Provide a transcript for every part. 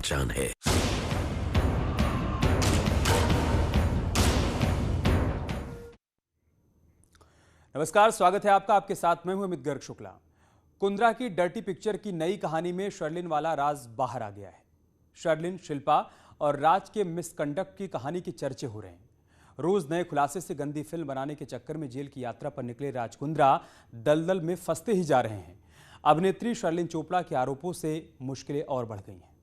पहचान है। नमस्कार, स्वागत है आपका। आपके साथ मैं हूं अमित गर्ग शुक्ला। कुंद्रा की डर्टी पिक्चर की नई कहानी में शर्लिन वाला राज बाहर आ गया है। शर्लिन, शिल्पा और राज के मिसकंडक्ट की कहानी के चर्चे हो रहे हैं। रोज नए खुलासे से गंदी फिल्म बनाने के चक्कर में जेल की यात्रा पर निकले राज कुंद्रा दलदल में फंसते ही जा रहे हैं। अभिनेत्री शर्लिन चोपड़ा के आरोपों से मुश्किलें और बढ़ गई हैं।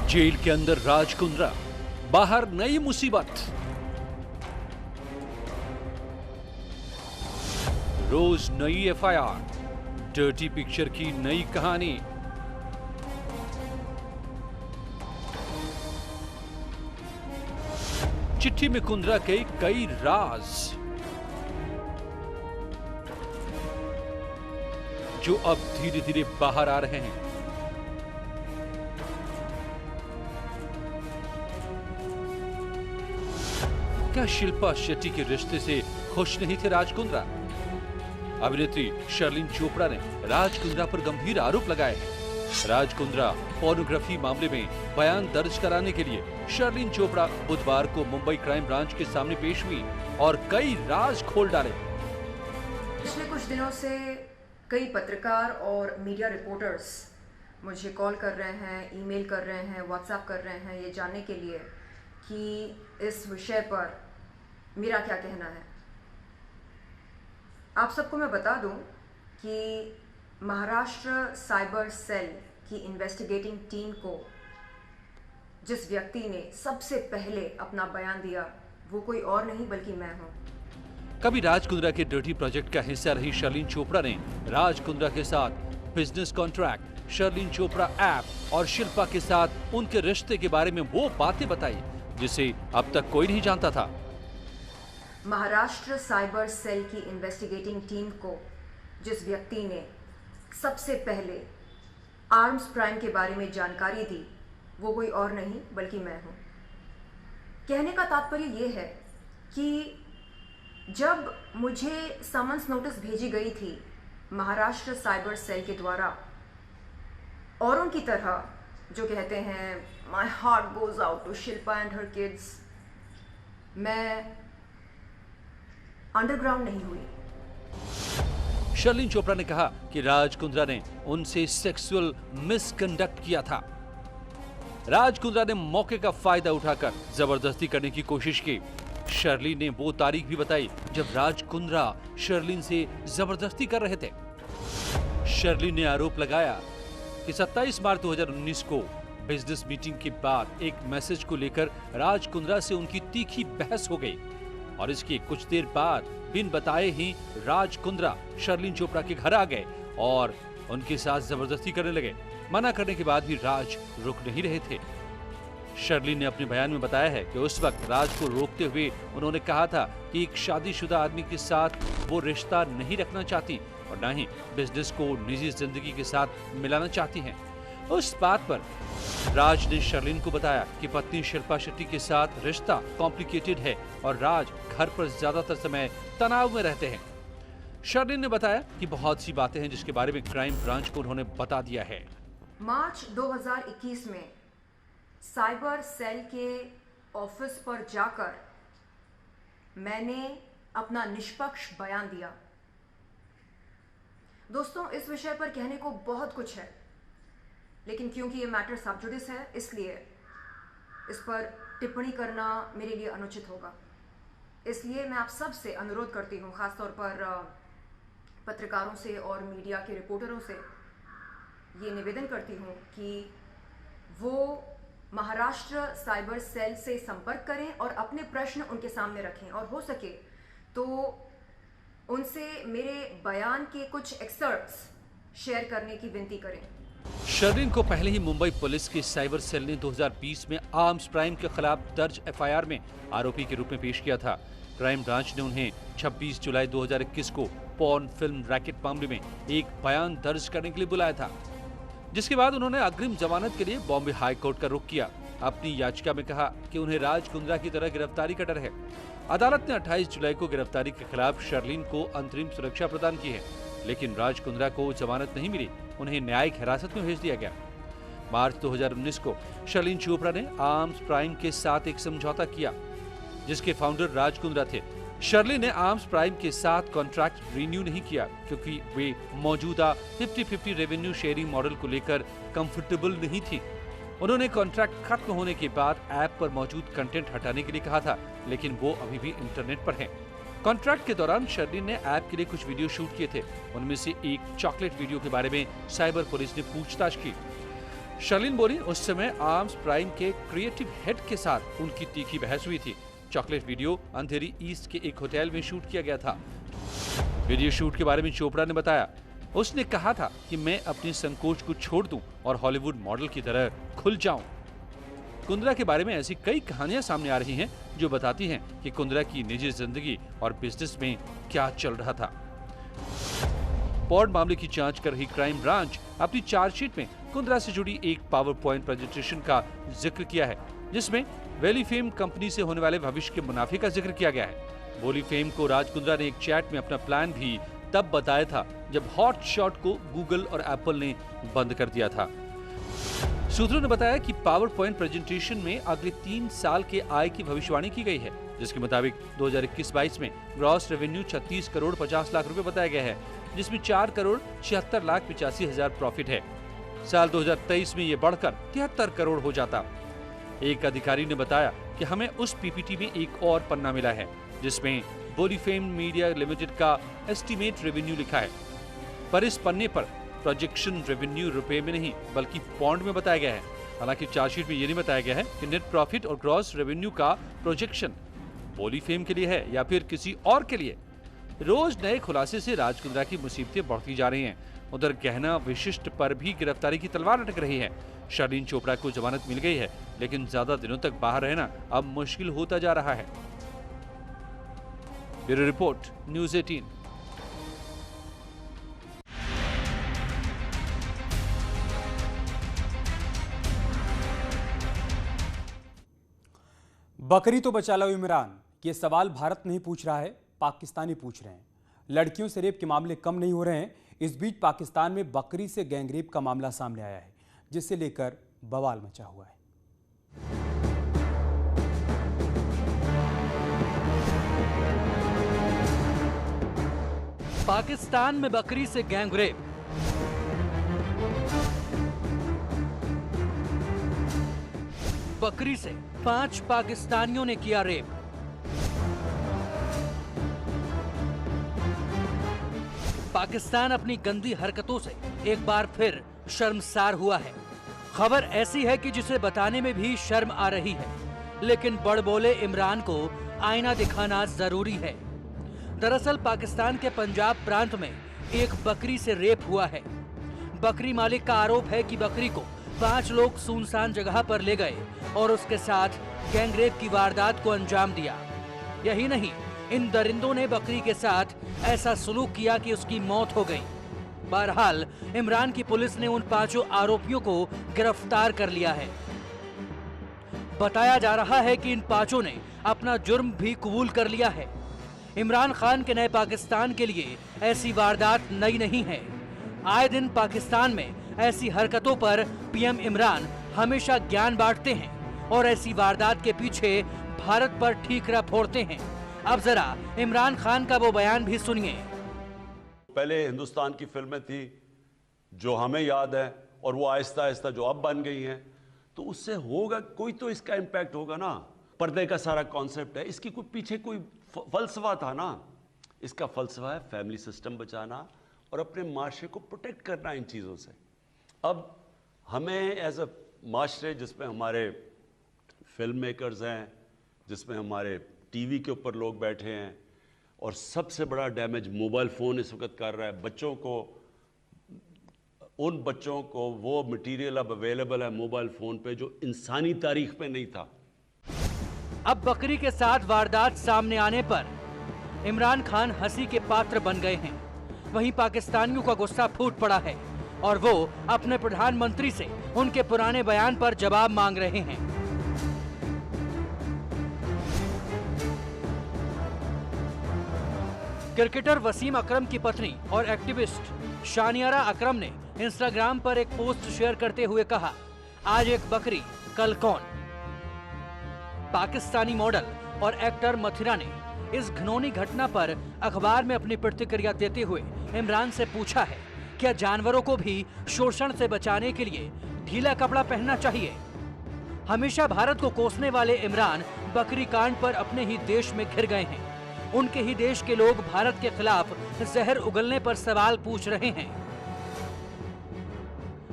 जेल के अंदर राज कुंद्रा, बाहर नई मुसीबत। रोज नई एफआईआर, डर्टी पिक्चर की नई कहानी। चिट्ठी में कुंद्रा के कई राज जो अब धीरे धीरे बाहर आ रहे हैं। क्या शिल्पा शेट्टी के रिश्ते से खुश नहीं थे राज कुंद्रा? अभिनेत्री शर्लिन चोपड़ा ने राज कुंद्रा पर गंभीर आरोप लगाए हैं। राज कुंद्रा पोर्नोग्राफी मामले में बयान दर्ज कराने के लिए शर्लिन चोपड़ा बुधवार को मुंबई क्राइम ब्रांच के सामने पेश हुई और कई राज खोल डाले। पिछले कुछ दिनों से कई पत्रकार और मीडिया रिपोर्टर्स मुझे कॉल कर रहे हैं, ईमेल कर रहे हैं, व्हाट्सएप कर रहे हैं ये जानने के लिए कि इस विषय पर मेरा क्या कहना है। आप सबको मैं बता दूं कि महाराष्ट्र साइबर सेल की इन्वेस्टिगेटिंग टीम को जिस व्यक्ति ने सबसे पहले अपना बयान दिया वो कोई और नहीं बल्कि मैं हूं। कभी राज कुंद्रा के डर्टी प्रोजेक्ट का हिस्सा रही शर्लिन चोपड़ा ने राज कुंद्रा के साथ business contract, Sherlyn Chopra app और शिल्पा के साथ उनके रिश्ते के बारे में वो बातें बताई जिसे अब तक कोई नहीं जानता था। महाराष्ट्र साइबर सेल की इन्वेस्टिगेटिंग टीम को जिस व्यक्ति ने सबसे पहले आर्म्स प्राइम के बारे में जानकारी दी वो कोई और नहीं बल्कि मैं हूं। कहने का तात्पर्य ये है कि जब मुझे समन्स नोटिस भेजी गई थी महाराष्ट्र साइबर सेल के द्वारा, औरों की तरह जो कहते हैं my heart goes out to Shilpa and her kids, मैं अंडरग्राउंड नहीं हुई। शर्लिन चोपड़ा ने कहा कि राज कुंद्रा ने उनसे सेक्सुअल मिसकंडक्ट किया था। राज कुंद्रा ने मौके का फायदा उठाकर जबरदस्ती करने की कोशिश की। शर्लिन ने वो तारीख भी बताई जब राज कुंद्रा शर्लिन से जबरदस्ती कर रहे थे। शर्लिन ने आरोप लगाया कि 27 मार्च 2019 को बिजनेस मीटिंग के बाद एक मैसेज को लेकर राज कुंद्रा से उनकी तीखी बहस हो गई और इसके कुछ देर बाद बिन बताए ही राज कुंद्रा शर्लिन चोपड़ा के घर आ गए और उनके साथ जबरदस्ती करने लगे। मना करने के बाद भी राज रुक नहीं रहे थे। शर्लिन ने अपने बयान में बताया है कि उस वक्त राज को रोकते हुए उन्होंने कहा था कि एक शादीशुदा आदमी के साथ वो रिश्ता नहीं रखना चाहती और न ही बिजनेस को निजी जिंदगी के साथ मिलाना चाहती हैं। उस बात पर राज ने शर्लिन को बताया कि पत्नी शिल्पा शेट्टी के साथ रिश्ता कॉम्प्लिकेटेड है और राज घर पर ज्यादातर समय तनाव में रहते हैं। शर्लिन ने बताया कि बहुत सी बातें हैं जिसके बारे में क्राइम ब्रांच को उन्होंने बता दिया है। मार्च 2021 में साइबर सेल के ऑफिस पर जाकर मैंने अपना निष्पक्ष बयान दिया। दोस्तों, इस विषय पर कहने को बहुत कुछ है, लेकिन क्योंकि ये मैटर सब जुडिस है इसलिए इस पर टिप्पणी करना मेरे लिए अनुचित होगा। इसलिए मैं आप सब से अनुरोध करती हूँ, खासतौर पर पत्रकारों से और मीडिया के रिपोर्टरों से ये निवेदन करती हूँ कि वो महाराष्ट्र साइबर सेल से संपर्क करें और अपने प्रश्न उनके सामने रखें और हो सके तो उनसे मेरे बयान के कुछ एक्सर्ट्स शेयर करने की विनती करें। शर्लिन को पहले ही मुंबई पुलिस की साइबर सेल ने 2020 में आर्म्स प्राइम के खिलाफ दर्ज एफआईआर में आरोपी के रूप में पेश किया था। क्राइम ब्रांच ने उन्हें 26 जुलाई 2021 को पॉर्न फिल्म रैकेट मामले में एक बयान दर्ज करने के लिए बुलाया था, जिसके बाद उन्होंने अग्रिम जमानत के लिए बॉम्बे हाई कोर्ट का रुख किया। अपनी याचिका में कहा कि उन्हें राज कुंद्रा की तरह गिरफ्तारी का डर है। अदालत ने 28 जुलाई को गिरफ्तारी के खिलाफ शर्लिन को अंतरिम सुरक्षा प्रदान की है, लेकिन राज कुंद्रा को जमानत नहीं मिली, उन्हें न्यायिक हिरासत में भेज दिया गया। मार्च 2019 को शर्लिन चोपड़ा ने आर्म्स प्राइम के साथ एक समझौता किया, जिसके फाउंडर राज कुंद्रा थे। शर्लिन ने आर्म्स प्राइम के साथ कॉन्ट्रैक्ट रिन्यू नहीं किया क्योंकि वे मौजूदा 50-50 रेवेन्यू शेयरिंग मॉडल को लेकर कंफर्टेबल नहीं थी। उन्होंने कॉन्ट्रैक्ट खत्म होने के बाद ऐप पर मौजूद कंटेंट हटाने के लिए कहा था, लेकिन वो अभी भी इंटरनेट पर है। कॉन्ट्रैक्ट के दौरान शर्लिन ने ऐप के लिए कुछ वीडियो शूट किए थे। उनमें से एक चॉकलेट वीडियो के बारे में साइबर पुलिस ने पूछताछ की। शर्लिन बोली, उस समय आर्म्स प्राइम के क्रिएटिव हेड के साथ उनकी तीखी बहस हुई थी। चॉकलेट वीडियो अंधेरी ईस्ट के एक होटल में शूट किया गया था। वीडियो शूट के बारे में चोपड़ा ने बताया, उसने कहा था कि मैं अपने संकोच को छोड़ दूं और हॉलीवुड मॉडल की तरह खुल जाऊं। कुंद्रा के बारे में ऐसी कई कहानियां सामने आ रही हैं जो बताती हैं कि कुंद्रा की निजी जिंदगी और बिजनेस में क्या चल रहा था। पॉर्न मामले की जांच कर रही क्राइम ब्रांच अपनी चार्जशीट में कुंद्रा से जुड़ी एक पावर पॉइंट प्रेजेंटेशन का जिक्र किया है, जिसमें वैलीफेम कंपनी से होने वाले भविष्य के मुनाफे का जिक्र किया गया है। वैलीफेम को राज कुंद्रा ने एक चैट में अपना प्लान भी तब बताया था जब हॉट शॉट को गूगल और एप्पल ने बंद कर दिया था। सूत्रों ने बताया कि पावर पॉइंट प्रेजेंटेशन में अगले 3 साल के आय की भविष्यवाणी की गई है, जिसके मुताबिक 2021-22 में ग्रॉस रेवेन्यू 36 करोड़ 50 लाख रुपए बताया गया है, जिसमें 4 करोड़ 76 लाख 85 हजार प्रॉफिट है। साल 2023 में ये बढ़कर 73 करोड़ हो जाता। एक अधिकारी ने बताया कि हमें उस पीपीटी में एक और पन्ना मिला है, जिसमें वैलीफेम मीडिया लिमिटेड का एस्टीमेट रेवेन्यू लिखा है, पर इस पन्ने पर प्रोजेक्शन रेवेन्यू रुपए में नहीं बल्कि पौंड में बताया गया है। हालांकि चार्जशीट में ये नहीं बताया गया है कि नेट प्रॉफिट और ग्रॉस रेवेन्यू का प्रोजेक्शन वैलीफेम के लिए है या फिर किसी और के लिए। रोज नए खुलासे से राज कुंद्रा की मुसीबतें बढ़ती जा रही हैं। उधर गहना विशिष्ट पर भी गिरफ्तारी की तलवार लटक रही है। शर्लिन चोपड़ा को जमानत मिल गई है, लेकिन ज्यादा दिनों तक बाहर रहना अब मुश्किल होता जा रहा है। Bureau report, news 18। बकरी तो बचा लो इमरान, ये सवाल भारत नहीं पूछ रहा है, पाकिस्तानी पूछ रहे हैं। लड़कियों से रेप के मामले कम नहीं हो रहे हैं। इस बीच पाकिस्तान में बकरी से गैंगरेप का मामला सामने आया है, जिसे लेकर बवाल मचा हुआ है। पाकिस्तान में बकरी से गैंगरेप। बकरी से 5 पाकिस्तानियों ने किया रेप। पाकिस्तान अपनी गंदी हरकतों से एक बार फिर शर्मसार हुआ है। खबर ऐसी है कि जिसे बताने में भी शर्म आ रही है, लेकिन बड़बोले इमरान को आईना दिखाना जरूरी है। दरअसल पाकिस्तान के पंजाब प्रांत में एक बकरी से रेप हुआ है। बकरी मालिक का आरोप है कि बकरी को 5 लोग सुनसान जगह पर ले गए और उसके साथ गैंगरेप की वारदात को अंजाम दिया। यही नहीं, इन दरिंदों ने बकरी के साथ ऐसा सलूक किया कि उसकी मौत हो गई। बहरहाल इमरान की पुलिस ने उन 5 आरोपियों को गिरफ्तार कर लिया है। बताया जा रहा है कि इन 5 ने अपना जुर्म भी कबूल कर लिया है। इमरान खान के नए पाकिस्तान के लिए ऐसी वारदात नई नहीं है। आए दिन पाकिस्तान में ऐसी हरकतों पर पीएम इमरान हमेशा ज्ञान बांटते हैं और ऐसी वारदात के पीछे भारत पर ठीकरा फोड़ते हैं। अब जरा इमरान खान का वो बयान भी सुनिए। पहले हिंदुस्तान की फिल्में थी जो हमें याद है और वो आहिस्ता आहिस्ता जो अब बन गई हैं, तो उससे होगा कोई तो इसका इम्पैक्ट होगा ना। पर्दे का सारा कॉन्सेप्ट है, इसकी कोई पीछे कोई फलसफा था ना। इसका फलसफा है फैमिली सिस्टम बचाना और अपने माशरे को प्रोटेक्ट करना इन चीज़ों से। अब हमें एज अ माशरे जिसमें हमारे फिल्म मेकर्स हैं, जिसमें हमारे टीवी के ऊपर लोग बैठे हैं, और सबसे बड़ा डैमेज मोबाइल फ़ोन इस वक्त कर रहा है बच्चों को। उन बच्चों को वो मटेरियल अब अवेलेबल है मोबाइल फ़ोन पे जो इंसानी तारीख पे नहीं था। अब बकरी के साथ वारदात सामने आने पर इमरान खान हंसी के पात्र बन गए हैं। वहीं पाकिस्तानियों का गुस्सा फूट पड़ा है और वो अपने प्रधानमंत्री से उनके पुराने बयान पर जवाब मांग रहे हैं। क्रिकेटर वसीम अकरम की पत्नी और एक्टिविस्ट शानियारा अकरम ने इंस्टाग्राम पर एक पोस्ट शेयर करते हुए कहा, आज एक बकरी कल कौन। पाकिस्तानी मॉडल और एक्टर मथिरा ने इस घिनौनी घटना पर अखबार में अपनी प्रतिक्रिया देते हुए इमरान से पूछा है, क्या जानवरों को भी शोषण से बचाने के लिए ढीला कपड़ा पहनना चाहिए। हमेशा भारत को कोसने वाले इमरान बकरी कांड पर अपने ही देश में घिर गए हैं। उनके ही देश के लोग भारत के खिलाफ जहर उगलने पर सवाल पूछ रहे हैं।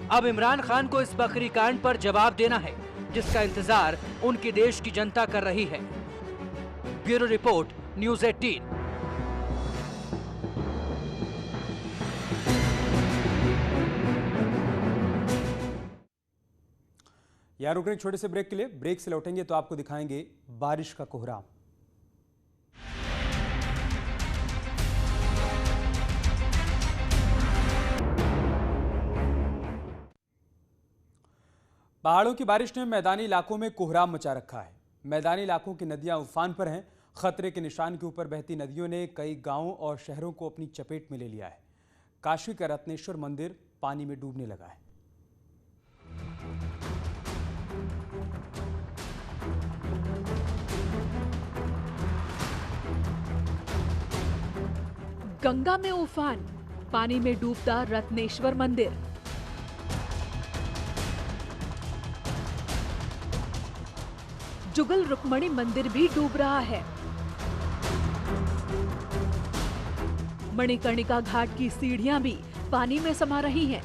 अब इमरान खान को इस बकरी कांड पर जवाब देना है, जिसका इंतजार उनके देश की जनता कर रही है। Bureau report, news 18। यहाँ रुक रहे छोटे से ब्रेक के लिए। ब्रेक से लौटेंगे तो आपको दिखाएंगे बारिश का कोहराम। पहाड़ों की बारिश ने मैदानी इलाकों में कोहराम मचा रखा है। मैदानी इलाकों की नदियां उफान पर हैं। खतरे के निशान के ऊपर बहती नदियों ने कई गांवों और शहरों को अपनी चपेट में ले लिया है। काशी का रत्नेश्वर मंदिर पानी में डूबने लगा है। गंगा में उफान, पानी में डूबता रत्नेश्वर मंदिर। जुगल रुक्मणी मंदिर भी डूब रहा है। मणिकर्णिका घाट की सीढ़ियां भी पानी में समा रही हैं।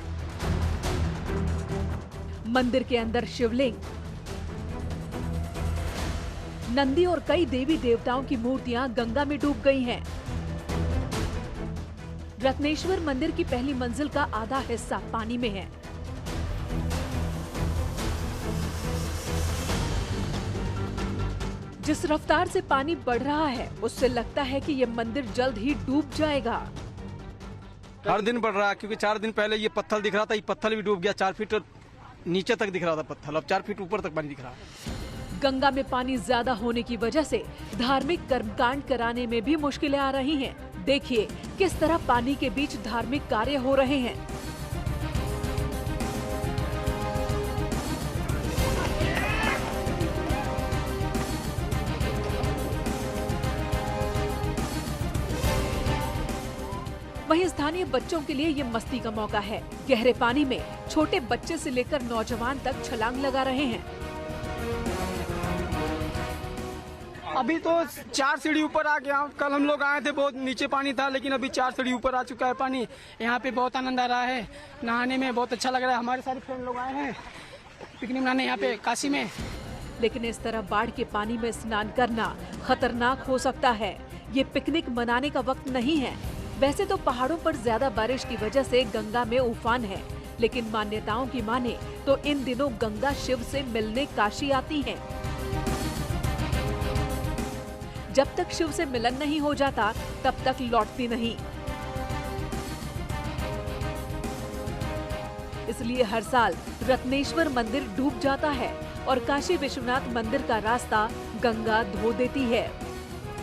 मंदिर के अंदर शिवलिंग, नंदी और कई देवी देवताओं की मूर्तियां गंगा में डूब गई हैं। रत्नेश्वर मंदिर की पहली मंजिल का आधा हिस्सा पानी में है। जिस रफ्तार से पानी बढ़ रहा है, उससे लगता है कि ये मंदिर जल्द ही डूब जाएगा। हर दिन बढ़ रहा है, क्योंकि 4 दिन पहले ये पत्थर दिख रहा था, ये पत्थर भी डूब गया। 4 फीट नीचे तक दिख रहा था पत्थर, अब 4 फीट ऊपर तक पानी दिख रहा है। गंगा में पानी ज्यादा होने की वजह से धार्मिक कर्मकांड कराने में भी मुश्किलें आ रही हैं। देखिए किस तरह पानी के बीच धार्मिक कार्य हो रहे हैं। वहीं स्थानीय बच्चों के लिए ये मस्ती का मौका है। गहरे पानी में छोटे बच्चे से लेकर नौजवान तक छलांग लगा रहे हैं। अभी तो 4 सीढ़ी ऊपर आ गया। कल हम लोग आए थे, बहुत नीचे पानी था, लेकिन अभी 4 सीढ़ी ऊपर आ चुका है पानी। यहाँ पे बहुत आनंद आ रहा है, नहाने में बहुत अच्छा लग रहा है। हमारे सारे फ्रेंड लोग आए हैं पिकनिक मनाने यहाँ पे काशी में। लेकिन इस तरह बाढ़ के पानी में स्नान करना खतरनाक हो सकता है। ये पिकनिक मनाने का वक्त नहीं है। वैसे तो पहाड़ों पर ज्यादा बारिश की वजह से गंगा में उफान है, लेकिन मान्यताओं की माने तो इन दिनों गंगा शिव से मिलने काशी आती है। जब तक शिव से मिलन नहीं हो जाता, तब तक लौटती नहीं। इसलिए हर साल रत्नेश्वर मंदिर डूब जाता है और काशी विश्वनाथ मंदिर का रास्ता गंगा धो देती है।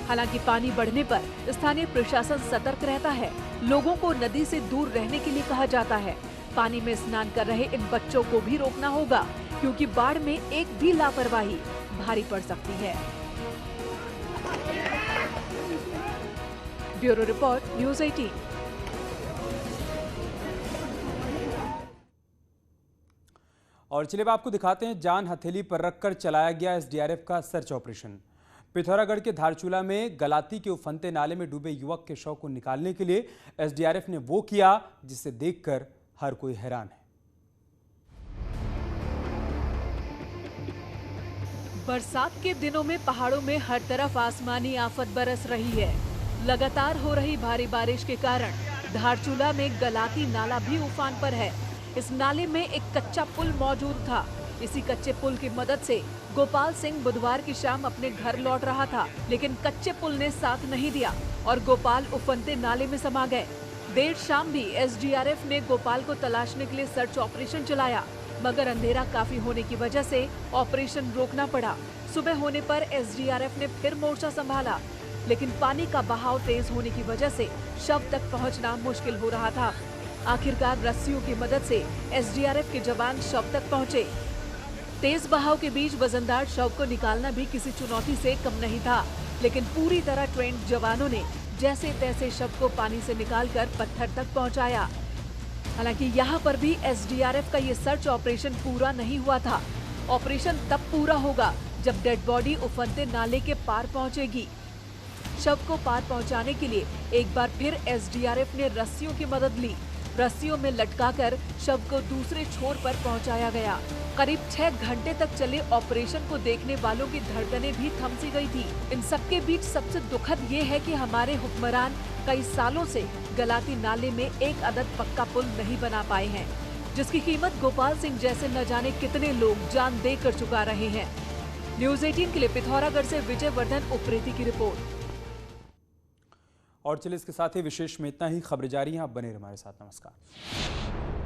हालांकि पानी बढ़ने पर स्थानीय प्रशासन सतर्क रहता है। लोगों को नदी से दूर रहने के लिए कहा जाता है। पानी में स्नान कर रहे इन बच्चों को भी रोकना होगा, क्योंकि बाढ़ में एक भी लापरवाही भारी पड़ सकती है। Bureau report, news 18। और चलिए अब आपको दिखाते हैं जान हथेली पर रखकर चलाया गया एसडीआरएफ का सर्च ऑपरेशन। पिथौरागढ़ के धारचूला में गलाती के उफनते नाले में डूबे युवक के शव को निकालने के लिए एसडीआरएफ ने वो किया जिसे देखकर हर कोई हैरान है। बरसात के दिनों में पहाड़ों में हर तरफ आसमानी आफत बरस रही है। लगातार हो रही भारी बारिश के कारण धारचूला में गलाती नाला भी उफान पर है। इस नाले में एक कच्चा पुल मौजूद था। इसी कच्चे पुल की मदद से गोपाल सिंह बुधवार की शाम अपने घर लौट रहा था, लेकिन कच्चे पुल ने साथ नहीं दिया और गोपाल उफनते नाले में समा गए। देर शाम भी एसडीआरएफ ने गोपाल को तलाशने के लिए सर्च ऑपरेशन चलाया, मगर अंधेरा काफी होने की वजह से ऑपरेशन रोकना पड़ा। सुबह होने पर एसडीआरएफ ने फिर मोर्चा संभाला। लेकिन पानी का बहाव तेज होने की वजह से शव तक पहुंचना मुश्किल हो रहा था। आखिरकार रस्सियों की मदद से एसडीआरएफ के जवान शव तक पहुंचे। तेज बहाव के बीच वजनदार शव को निकालना भी किसी चुनौती से कम नहीं था, लेकिन पूरी तरह ट्रेंड जवानों ने जैसे तैसे शव को पानी से निकालकर पत्थर तक पहुंचाया। हालांकि यहाँ पर भी एसडीआरएफ का ये सर्च ऑपरेशन पूरा नहीं हुआ था। ऑपरेशन तब पूरा होगा जब डेड बॉडी उफनते नाले के पार पहुंचेगी। शव को पार पहुंचाने के लिए एक बार फिर एसडीआरएफ ने रस्सियों की मदद ली। रस्सियों में लटकाकर शव को दूसरे छोर पर पहुंचाया गया। करीब 6 घंटे तक चले ऑपरेशन को देखने वालों की धड़कनें भी थम सी गई थी। इन सबके बीच सबसे दुखद ये है कि हमारे हुक्मरान कई सालों से गलाती नाले में एक अदद पक्का पुल नहीं बना पाए हैं, जिसकी कीमत गोपाल सिंह जैसे न जाने कितने लोग जान दे कर चुका रहे हैं। न्यूज़ 18 के लिए पिथौरागढ़ से विजय वर्धन उप्रेती की रिपोर्ट। और चलिए इसके साथ ही विशेष में इतना ही। खबरें जारी हैं, आप बने रहिए हमारे साथ। नमस्कार।